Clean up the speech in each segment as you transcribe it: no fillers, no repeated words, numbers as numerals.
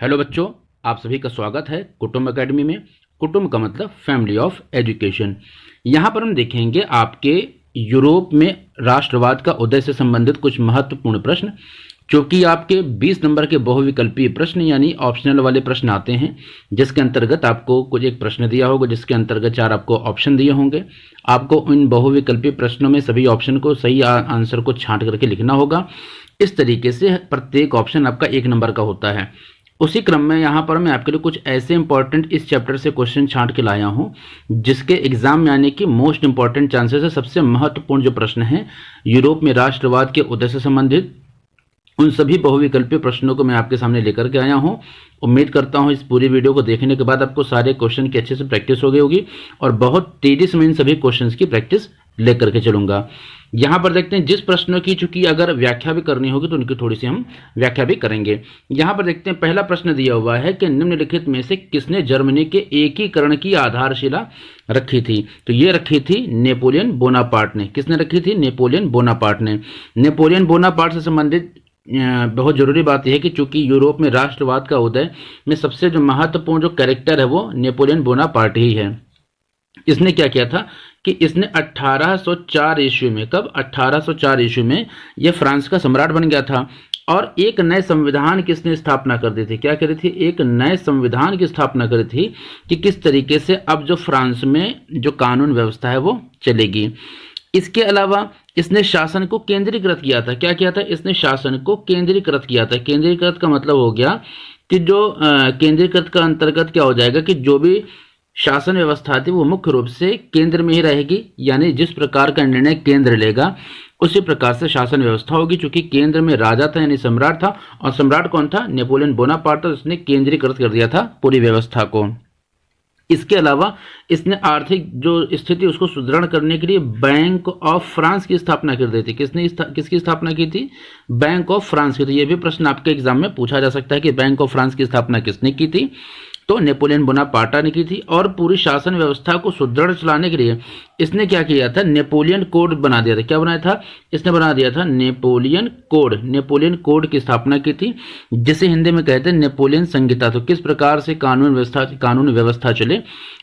Hello बच्चों, आप सभी का स्वागत है कुटुंब एकेडमी में। कुटुंब का मतलब फैमिली ऑफ एजुकेशन। यहाँ पर हम देखेंगे आपके यूरोप में राष्ट्रवाद का उदय से संबंधित कुछ महत्वपूर्ण प्रश्न, जो कि आपके 20 नंबर के बहुविकल्पीय प्रश्न यानी ऑप्शनल वाले प्रश्न आते हैं, जिसके अंतर्गत आपको कुछ एक प्रश्न दिया होगा, जिसके अंतर्गत 4 आपको ऑप्शन दिए होंगे। आपको इन बहुविकल्पीय प्रश्नों में सभी ऑप्शन को सही आंसर को छांट करके लिखना होगा। इस तरीके से प्रत्येक ऑप्शन आपका 1 नंबर का होता है। उसी क्रम में यहाँ पर मैं आपके लिए कुछ ऐसे इंपॉर्टेंट इस चैप्टर से क्वेश्चन छांट के लाया हूँ, जिसके एग्जाम में आने की मोस्ट इंपॉर्टेंट चांसेस है। सबसे महत्वपूर्ण जो प्रश्न है यूरोप में राष्ट्रवाद के उदय से संबंधित, उन सभी बहुविकल्पीय प्रश्नों को मैं आपके सामने लेकर के आया हूँ। उम्मीद करता हूँ इस पूरी वीडियो को देखने के बाद आपको सारे क्वेश्चन की अच्छे से प्रैक्टिस हो गई होगी और बहुत तेजी से मैं इन सभी क्वेश्चंस की प्रैक्टिस लेकर के चलूंगा। यहाँ पर देखते हैं जिस प्रश्नों की चूंकि अगर व्याख्या भी करनी होगी तो उनकी थोड़ी सी हम व्याख्या भी करेंगे। यहाँ पर देखते हैं पहला प्रश्न दिया हुआ है कि निम्नलिखित में से किसने जर्मनी के एकीकरण की आधारशिला रखी थी। तो ये रखी थी नेपोलियन बोनापार्ट ने। किसने रखी थी? नेपोलियन बोनापार्ट ने। नेपोलियन बोनापार्ट से संबंधित बहुत जरूरी बात यह है कि चूंकि यूरोप में राष्ट्रवाद का उदय में सबसे जो महत्वपूर्ण जो कैरेक्टर है वो नेपोलियन बोनापार्ट ही है। इसने क्या किया था कि इसने 1804 ईस्वी में, कब? 1804 ईस्वी में यह फ्रांस का सम्राट बन गया था और एक नए संविधान की इसने स्थापना कर दी थी। क्या करी थी? एक नए संविधान की स्थापना करी थी कि किस तरीके से अब जो फ्रांस में जो कानून व्यवस्था है वो चलेगी। इसके अलावा इसने शासन को केंद्रीकृत किया था। क्या किया था? इसने शासन को केंद्रीकृत किया था। केंद्रीकृत का मतलब हो गया कि जो केंद्रीकृत का अंतर्गत क्या हो जाएगा कि जो भी शासन व्यवस्था थी वो मुख्य रूप से केंद्र में ही रहेगी, यानी जिस प्रकार का निर्णय केंद्र लेगा उसी प्रकार से शासन व्यवस्था होगी। चूंकि केंद्र में राजा था यानी सम्राट था, और सम्राट कौन था? नेपोलियन बोनापार्ट था। उसने केंद्रीकृत कर दिया था पूरी व्यवस्था को। इसके अलावा इसने आर्थिक जो स्थिति उसको सुदृढ़ करने के लिए बैंक ऑफ फ्रांस की स्थापना कर दी थी। किसकी स्थापना की थी? बैंक ऑफ फ्रांस की। तो ये भी प्रश्न आपके एग्जाम में पूछा जा सकता है कि बैंक ऑफ फ्रांस की स्थापना किसने की थी? तो नेपोलियन बोनापार्ट ने की थी। और पूरी शासन व्यवस्था को सुदृढ़ चलाने के लिए इसने क्या किया था? नेपोलियन कोड बना दिया था। क्या बनाया था? इसने बना दिया था नेपोलियन कोड। नेपोलियन कोड की स्थापना की थी, जिसे हिंदी में कहते हैं नेपोलियन संहिता। तो किस प्रकार से कानून व्यवस्था चले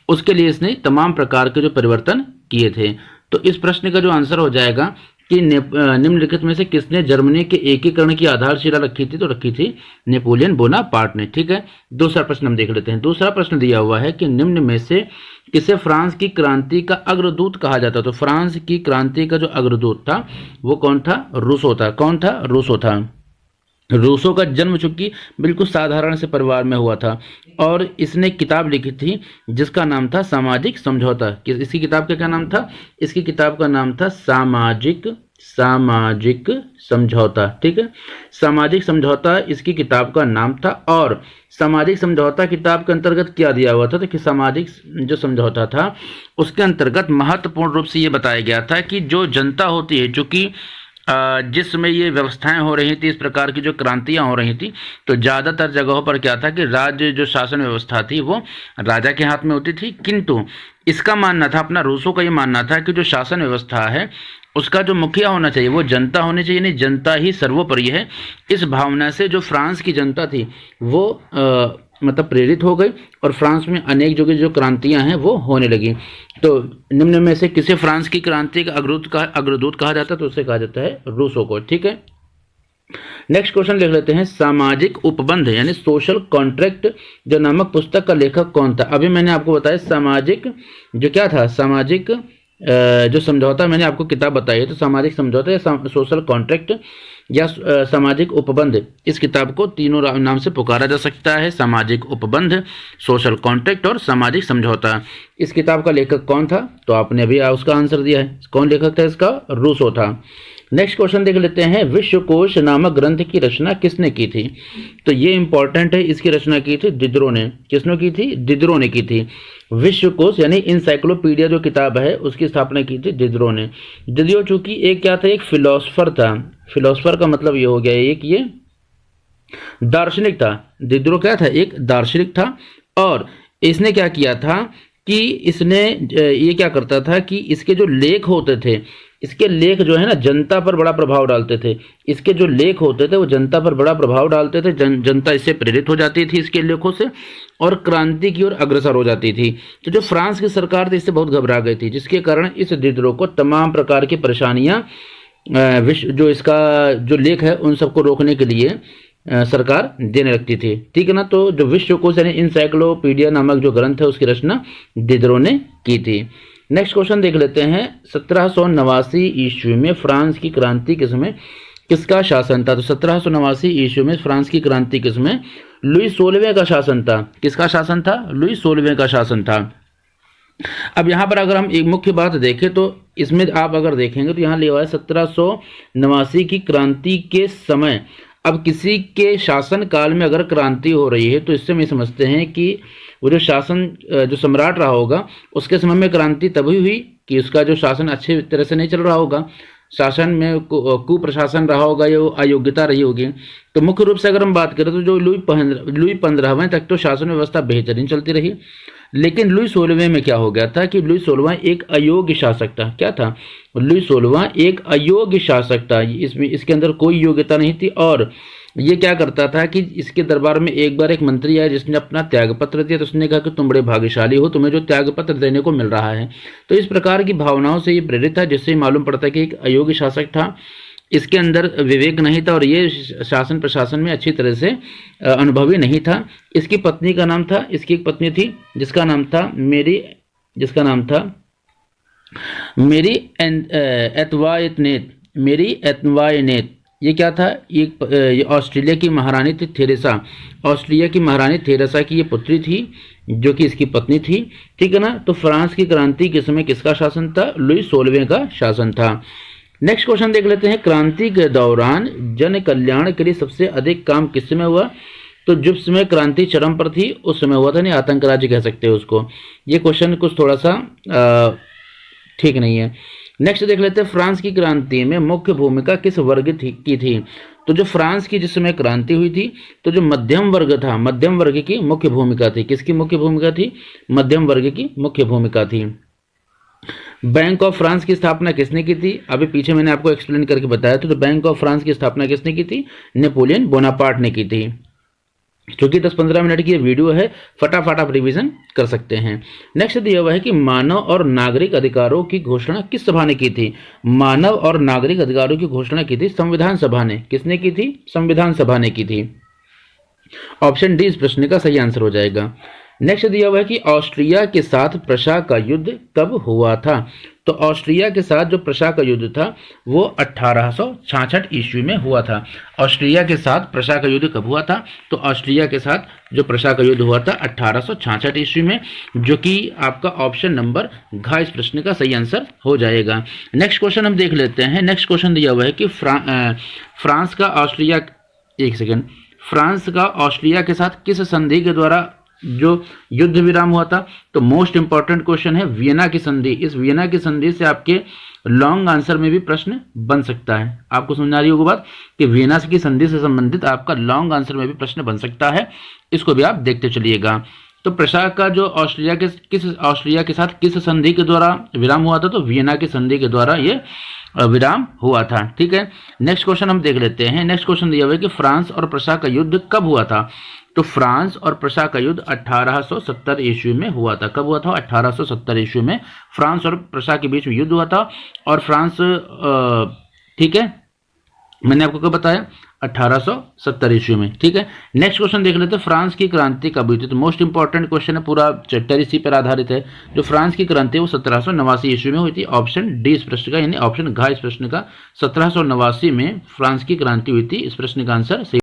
उसके लिए इसने तमाम प्रकार के जो परिवर्तन किए थे। तो इस प्रश्न का जो आंसर हो जाएगा कि निम्नलिखित में से किसने जर्मनी के एकीकरण की आधारशिला रखी थी? तो रखी थी नेपोलियन बोनापार्ट ने। ठीक है, दूसरा प्रश्न हम देख लेते हैं। दूसरा प्रश्न दिया हुआ है कि निम्न में से किसे फ्रांस की क्रांति का अग्रदूत कहा जाता? तो फ्रांस की क्रांति का जो अग्रदूत था वो कौन था? रूसो था। कौन था? रूसो था। रूसो का जन्म चूंकि बिल्कुल साधारण से परिवार में हुआ था और इसने किताब लिखी थी जिसका नाम था सामाजिक समझौता। इसकी किताब का क्या नाम था? इसकी किताब का नाम था सामाजिक समझौता। ठीक है, सामाजिक समझौता इसकी किताब का नाम था। और सामाजिक समझौता किताब के अंतर्गत क्या दिया हुआ था? तो कि सामाजिक जो समझौता था उसके अंतर्गत महत्वपूर्ण रूप से ये बताया गया था कि जो जनता होती है, चूंकि जिस समय ये व्यवस्थाएं हो रही थी, इस प्रकार की जो क्रांतियां हो रही थी, तो ज़्यादातर जगहों पर क्या था कि राज्य जो शासन व्यवस्था थी वो राजा के हाथ में होती थी। किंतु इसका मानना था, अपना रूसो का ये मानना था कि जो शासन व्यवस्था है उसका जो मुखिया होना चाहिए वो जनता होनी चाहिए, नहीं जनता ही सर्वोपरि है। इस भावना से जो फ्रांस की जनता थी वो मतलब प्रेरित हो गई और फ्रांस में अनेक जगह जो क्रांतियां हैं वो होने लगी। तो निम्न में से किसे फ्रांस की क्रांति का अग्रदूत कहा जाता है? तो उसे कहा जाता है रूसो को। ठीक है, नेक्स्ट क्वेश्चन लिख लेते हैं। सामाजिक उपबंध यानी सोशल कॉन्ट्रैक्ट जो नामक पुस्तक का लेखक कौन था? अभी मैंने आपको बताया सामाजिक जो क्या था, सामाजिक जो समझौता मैंने आपको किताब बताई है, तो सामाजिक समझौता या सोशल कॉन्ट्रैक्ट या सामाजिक उपबंध, इस किताब को तीनों नाम से पुकारा जा सकता है। सामाजिक उपबंध, सोशल कॉन्ट्रैक्ट और सामाजिक समझौता। इस किताब का लेखक कौन था? तो आपने अभी उसका आंसर दिया है। कौन लेखक था इसका? रूसो था। नेक्स्ट क्वेश्चन देख लेते हैं। विश्वकोश नामक ग्रंथ की रचना किसने की थी? तो ये इंपॉर्टेंट है। इसकी रचना की थी दिदरो ने। किसने की थी? दिदरो ने की थी। विश्वकोश यानी इंसाइक्लोपीडिया जो किताब है उसकी स्थापना की थी दिदरो ने। दिदरो चूंकि एक क्या था? एक फिलोसफर था। फिलोसफर का मतलब ये हो गया एक ये दार्शनिक था। दिदरो क्या था? एक दार्शनिक था। और इसने क्या किया था कि इसने ये क्या करता था कि इसके जो लेख होते थे इसके लेख जो है ना जनता पर बड़ा प्रभाव डालते थे। इसके जो लेख होते थे वो जनता पर बड़ा प्रभाव डालते थे, जनता इससे प्रेरित हो जाती थी इसके लेखों से, और क्रांति की ओर अग्रसर हो जाती थी। तो जो फ्रांस की सरकार थी इससे बहुत घबरा गई थी, जिसके कारण इस विद्रोह को तमाम प्रकार की परेशानियां विश्व जो इसका जो लेख है उन सबको रोकने के लिए सरकार देने लगती थी। ठीक है ना। तो जो विश्वकोश यानी इंसाइक्लोपीडिया नामक जो ग्रंथ है उसकी रचना दिदरों ने की थी। नेक्स्ट क्वेश्चन देख लेते हैं। 1789 ईस्वी में फ्रांस की क्रांति के समय किसका शासन था? तो 1789 ईस्वी में फ्रांस की क्रांति के समय लुई 16वें का शासन था। किसका शासन था? लुई 16वें का शासन था। अब यहाँ पर अगर हम एक मुख्य बात देखें तो इसमें आप अगर देखेंगे तो यहाँ लिखा हुआ है 1789 की क्रांति के समय। अब किसी के शासन काल में अगर क्रांति हो रही है तो इससे हम समझते हैं कि वो जो शासन जो सम्राट रहा होगा उसके समय में क्रांति तभी हुई कि उसका जो शासन अच्छे तरह से नहीं चल रहा होगा, शासन में कुप्रशासन रहा होगा या अयोग्यता रही होगी। तो मुख्य रूप से अगर हम बात करें तो जो लुई 15वें तक तो शासन व्यवस्था बेहतरीन चलती रही, लेकिन लुई 16वें में क्या हो गया था कि लुई 16वां एक अयोग्य शासक था। क्या था? लुई 16वां एक अयोग्य शासक था। इसमें इसके अंदर कोई योग्यता नहीं थी, और ये क्या करता था कि इसके दरबार में एक बार एक मंत्री आया जिसने अपना त्यागपत्र दिया, तो उसने कहा कि तुम बड़े भाग्यशाली हो, तुम्हें जो त्यागपत्र देने को मिल रहा है। तो इस प्रकार की भावनाओं से ये प्रेरित था, जिससे मालूम पड़ता है कि एक अयोग्य शासक था, इसके अंदर विवेक नहीं था और ये शासन प्रशासन में अच्छी तरह से अनुभवी नहीं था। इसकी पत्नी का नाम था, इसकी एक पत्नी थी जिसका नाम था मेरी एतवायनेत। ये क्या था? ये ऑस्ट्रेलिया की महारानी थी थेरेसा। ऑस्ट्रेलिया की महारानी थेरेसा की ये पुत्री थी जो कि इसकी पत्नी थी। ठीक है ना। तो फ्रांस की क्रांति के समय किसका शासन था? लुई 16वें का शासन था। नेक्स्ट क्वेश्चन देख लेते हैं। क्रांति के दौरान जन कल्याण के लिए सबसे अधिक काम किस समय हुआ? तो जिस समय क्रांति चरम पर थी उस समय हुआ था, नहीं आतंक राज्य कह सकते हैं उसको। ये क्वेश्चन कुछ थोड़ा सा ठीक नहीं है। नेक्स्ट देख लेते हैं। फ्रांस की क्रांति में मुख्य भूमिका किस वर्ग की थी? तो जो फ्रांस की जिस समय क्रांति हुई थी तो जो मध्यम वर्ग था, मध्यम वर्ग की मुख्य भूमिका थी। किसकी मुख्य भूमिका थी? मध्यम वर्ग की मुख्य भूमिका थी। बैंक ऑफ फ्रांस की स्थापना किसने की थी? अभी पीछे मैंने आपको एक्सप्लेन करके बताया था। तो बैंक ऑफ फ्रांस की स्थापना किसने की थी? नेपोलियन बोनापार्ट ने की थी। क्योंकि 10-15 मिनट की ये वीडियो है, फटाफट आप रिवीजन कर सकते हैं। नेक्स्ट दिया हुआ है कि मानव और नागरिक अधिकारों की घोषणा किस सभा ने की थी? मानव और नागरिक अधिकारों की घोषणा की थी संविधान सभा ने। किसने की थी? संविधान सभा ने की थी। ऑप्शन डी इस प्रश्न का सही आंसर हो जाएगा। नेक्स्ट दिया हुआ है कि ऑस्ट्रिया के साथ प्रशा का युद्ध कब हुआ था? तो ऑस्ट्रिया के साथ जो प्रशा का युद्ध था वो 1866 ईस्वी में हुआ था। ऑस्ट्रिया के साथ प्रशा का युद्ध कब हुआ था? तो ऑस्ट्रिया के साथ जो प्रशा का युद्ध हुआ था 1866 ईस्वी में, जो कि आपका ऑप्शन नंबर घ इस प्रश्न का सही आंसर हो जाएगा। नेक्स्ट क्वेश्चन हम देख लेते हैं। नेक्स्ट क्वेश्चन दिया हुआ है कि फ्रांस का ऑस्ट्रिया के साथ किस संधि के द्वारा जो युद्ध विराम हुआ था? तो मोस्ट इंपॉर्टेंट क्वेश्चन है वियना की संधि। इस वियना की संधि से आपके लॉन्ग आंसर में भी प्रश्न बन सकता है। आपको समझ आ रही होगी बात कि वियना की संधि से संबंधित आपका लॉन्ग आंसर में भी प्रश्न बन सकता है, इसको भी आप देखते चलिएगा। तो प्रशा का जो ऑस्ट्रिया के साथ किस संधि के द्वारा विराम हुआ था? तो वियना की संधि के द्वारा ये विराम हुआ था। ठीक है। नेक्स्ट क्वेश्चन हम देख लेते हैं। नेक्स्ट क्वेश्चन दिया हुआ है कि फ्रांस और प्रशा का युद्ध कब हुआ था? तो फ्रांस और प्रशा का युद्ध 1870 ईस्वी में हुआ था। कब हुआ था? 1870 ईस्वी में फ्रांस और प्रशा के बीच में युद्ध हुआ था। और फ्रांस ठीक है, मैंने आपको कब बताया? 1870 ईस्वी में। ठीक है। नेक्स्ट क्वेश्चन देख लेते हैं। फ्रांस की क्रांति कब हुई थी? तो मोस्ट इंपॉर्टेंट क्वेश्चन है, पूरा चैप्टर इसी पर आधारित है। जो फ्रांस की क्रांति वो 1789 ईस्वी में हुई थी। ऑप्शन डी इस प्रश्न का, यानी ऑप्शन घ इस प्रश्न का, 1789 में फ्रांस की क्रांति हुई थी। इस प्रश्न का आंसर सही।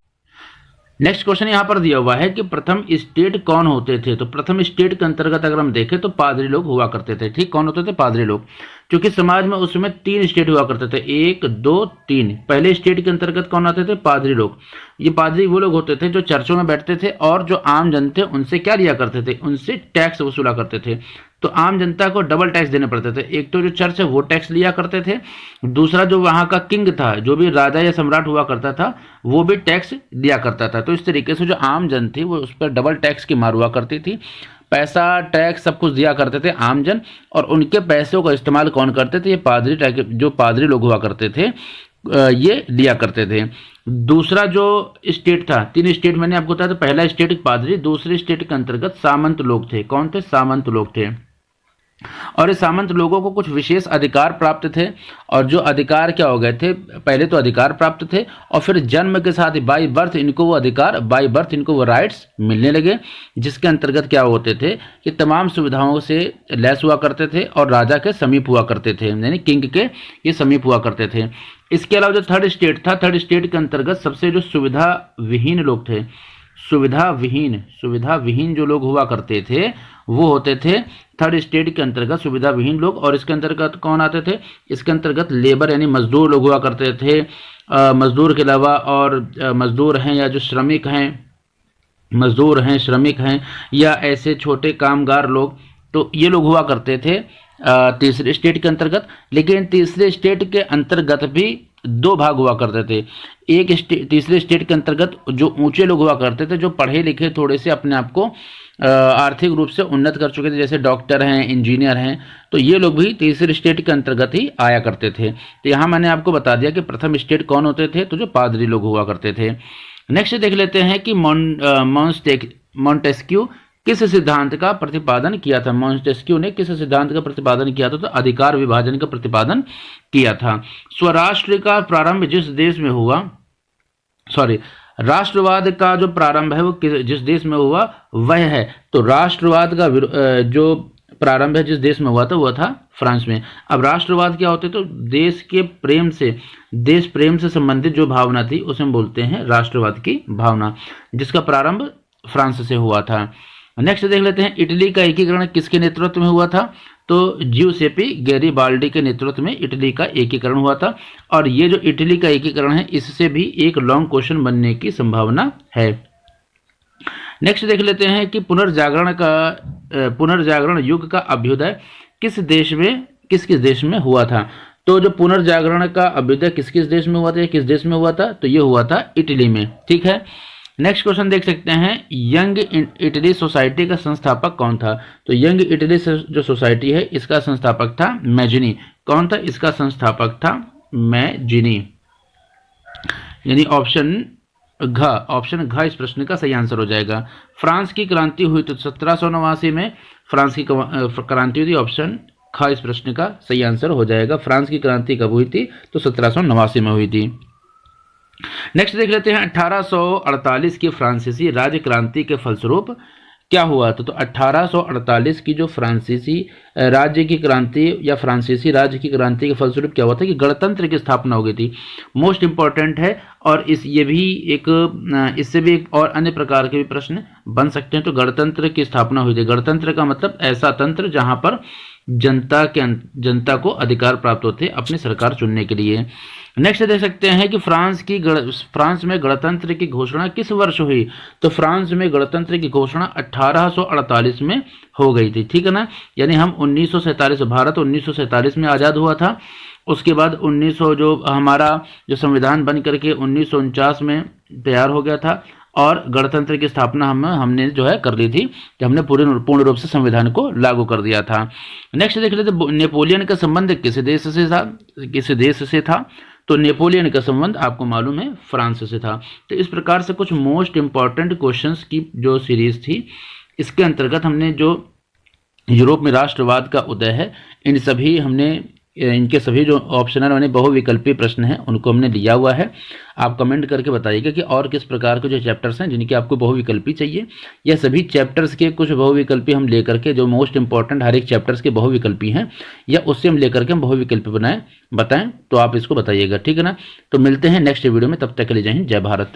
नेक्स्ट क्वेश्चन यहाँ पर दिया हुआ है कि प्रथम स्टेट कौन होते थे? तो प्रथम स्टेट के अंतर्गत अगर हम देखें तो पादरी लोग हुआ करते थे। ठीक, कौन होते थे? पादरी लोग। क्योंकि समाज में उस समय 3 स्टेट हुआ करते थे, 1, 2, 3। पहले स्टेट के अंतर्गत कौन आते थे? पादरी लोग। ये पादरी वो लोग होते थे जो चर्चों में बैठते थे और जो आम जन थे उनसे क्या लिया करते थे? उनसे टैक्स वसूला करते थे। तो आम जनता को डबल टैक्स देने पड़ते थे। एक तो जो चर्च है वो टैक्स लिया करते थे, दूसरा जो वहाँ का किंग था, जो भी राजा या सम्राट हुआ करता था, वो भी टैक्स लिया करता था। तो इस तरीके से जो आम जन थी वो उस पर डबल टैक्स की मार हुआ करती थी। पैसा टैक्स सब कुछ दिया करते थे आमजन, और उनके पैसों का इस्तेमाल कौन करते थे? ये पादरी, जो पादरी लोग हुआ करते थे ये लिया करते थे। दूसरा जो स्टेट था, 3 स्टेट मैंने आपको बताया था, पहला स्टेट पादरी, दूसरे स्टेट के अंतर्गत सामंत लोग थे। कौन थे? सामंत लोग थे। और इस सामंत लोगों को कुछ विशेष अधिकार प्राप्त थे, और जो अधिकार क्या हो गए थे? पहले तो अधिकार प्राप्त थे और फिर जन्म के साथ ही बाई बर्थ इनको वो अधिकार, बाई बर्थ इनको वो राइट्स मिलने लगे, जिसके अंतर्गत क्या होते थे कि तमाम सुविधाओं से लैस हुआ करते थे और राजा के समीप हुआ करते थे, यानी किंग के ये समीप हुआ करते थे। इसके अलावा जो थर्ड स्टेट था, थर्ड स्टेट के अंतर्गत सबसे जो सुविधा विहीन लोग थे, सुविधा विहीन जो लोग हुआ करते थे वो होते थे थर्ड स्टेट के अंतर्गत सुविधा विहीन लोग। और इसके अंतर्गत कौन आते थे? इसके अंतर्गत लेबर यानी मजदूर लोग हुआ करते थे। मजदूर के अलावा और मजदूर हैं या जो श्रमिक हैं, मजदूर हैं, श्रमिक हैं, या ऐसे छोटे कामगार लोग, तो ये लोग हुआ करते थे तीसरे स्टेट के अंतर्गत। लेकिन तीसरे स्टेट के अंतर्गत भी 2 भाग हुआ करते थे। एक तीसरे स्टेट के अंतर्गत जो ऊंचे लोग हुआ करते थे, जो पढ़े लिखे थोड़े से अपने आप को आर्थिक रूप से उन्नत कर चुके थे, जैसे डॉक्टर हैं, इंजीनियर हैं, तो ये लोग भी तीसरे स्टेट के अंतर्गत ही आया करते थे। तो यहाँ मैंने आपको बता दिया कि प्रथम स्टेट कौन होते थे, तो जो पादरी लोग हुआ करते थे। नेक्स्ट देख लेते हैं कि मॉन्टेस्क्यू किस सिद्धांत का प्रतिपादन किया था? मॉन्टेस्क्यू ने किस सिद्धांत का प्रतिपादन किया था? तो अधिकार विभाजन का प्रतिपादन किया था। स्वराष्ट्र का प्रारंभ जिस देश में हुआ, राष्ट्रवाद का जो प्रारंभ है वो जिस देश में हुआ वह है, तो राष्ट्रवाद का जो प्रारंभ है जिस देश में हुआ था वह था फ्रांस में। अब राष्ट्रवाद क्या होते? तो देश प्रेम से संबंधित जो भावना थी उसे हम बोलते हैं राष्ट्रवाद की भावना, जिसका प्रारंभ फ्रांस से हुआ था। नेक्स्ट देख लेते हैं, इटली का एकीकरण किसके नेतृत्व में हुआ था? तो जिउसेपी गैरिबाल्डी के नेतृत्व में इटली का एकीकरण हुआ था। और ये जो इटली का एकीकरण है इससे भी एक लॉन्ग क्वेश्चन बनने की संभावना है। नेक्स्ट देख लेते हैं कि पुनर्जागरण युग का अभ्युदय किस देश में हुआ था? तो जो पुनर्जागरण का अभ्युदय किस देश में हुआ था, किस देश में हुआ था? तो ये हुआ था इटली में। ठीक है, नेक्स्ट क्वेश्चन देख सकते हैं, यंग इटली सोसाइटी का संस्थापक कौन था? तो यंग इटली जो सोसाइटी है इसका संस्थापक था मैजिनी। कौन था इसका संस्थापक? था मैजिनी, यानी ऑप्शन घ इस प्रश्न का सही आंसर हो जाएगा। फ्रांस की क्रांति हुई तो 1789 में फ्रांस की क्रांति हुई थी। ऑप्शन ख इस प्रश्न का सही आंसर हो जाएगा। फ्रांस की क्रांति कब हुई थी? तो 1789 में हुई थी। नेक्स्ट देख लेते हैं, 1848 की फ्रांसीसी राज्य क्रांति के फलस्वरूप क्या हुआ था? तो 1848 की जो फ्रांसीसी राज्य की क्रांति या फ्रांसीसी राज्य की क्रांति के फलस्वरूप क्या हुआ था कि गणतंत्र की स्थापना हो गई थी। मोस्ट इंपॉर्टेंट है, और इससे भी एक और अन्य प्रकार के भी प्रश्न बन सकते हैं। तो गणतंत्र की स्थापना हुई थी। गणतंत्र का मतलब ऐसा तंत्र जहां पर जनता को अधिकार प्राप्त होते अपनी सरकार चुनने के लिए। नेक्स्ट देख सकते हैं कि फ्रांस में गणतंत्र की घोषणा किस वर्ष हुई? तो फ्रांस में गणतंत्र की घोषणा 1848 में हो गई थी। ठीक है ना, यानी हम 1947 भारत 1947 में आज़ाद हुआ था। उसके बाद 1900 जो हमारा जो संविधान बन करके 1949 में तैयार हो गया था, और गणतंत्र की स्थापना हमने जो है कर ली थी, जब हमने पूर्ण रूप से संविधान को लागू कर दिया था। नेक्स्ट देख लेते, नेपोलियन का संबंध किस देश से था? तो नेपोलियन का संबंध आपको मालूम है फ्रांस से था। तो इस प्रकार से कुछ मोस्ट इंपॉर्टेंट क्वेश्चंस की जो सीरीज थी, इसके अंतर्गत हमने जो यूरोप में राष्ट्रवाद का उदय है, इनके सभी जो ऑप्शनल यानी बहुविकल्पी प्रश्न हैं उनको हमने लिया हुआ है। आप कमेंट करके बताइएगा कि और किस प्रकार के जो चैप्टर्स हैं जिनके आपको बहुविकल्पी चाहिए, या सभी चैप्टर्स के कुछ बहुविकल्पी हम लेकर के जो मोस्ट इंपॉर्टेंट हर एक चैप्टर्स के बहुविकल्पी हैं, या उससे हम लेकर के हम बहुविकल्पी बताएं, तो आप इसको बताइएगा। ठीक है ना, तो मिलते हैं नेक्स्ट वीडियो में, तब तक के लिए जय हिंद, जय भारत।